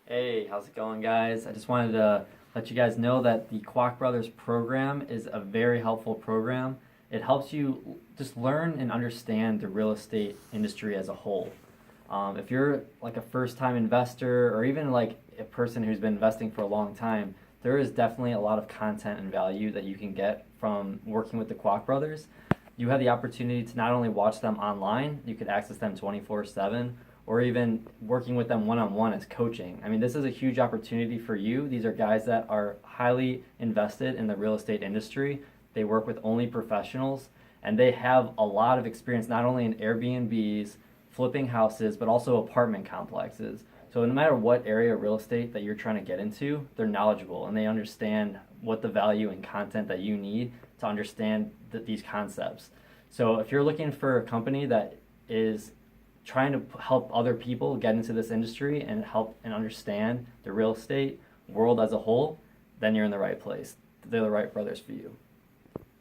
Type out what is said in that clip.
Hey, how's it going, guys? I just wanted to let you guys know that the Kwak Brothers program is a very helpful program. It helps you just learn and understand the real estate industry as a whole. If you're like a first-time investor or even like a person who's been investing for a long time, there is definitely a lot of content and value that you can get from working with the Kwak Brothers. You have the opportunity to not only watch them online, you could access them 24/7, or even working with them one-on-one as coaching. I mean, this is a huge opportunity for you. These are guys that are highly invested in the real estate industry. They work with only professionals, and they have a lot of experience not only in Airbnbs, flipping houses, but also apartment complexes. So no matter what area of real estate that you're trying to get into, they're knowledgeable and they understand what the value and content that you need to understand these concepts. So if you're looking for a company that is trying to help other people get into this industry and help and understand the real estate world as a whole, then you're in the right place. They're the right brothers for you.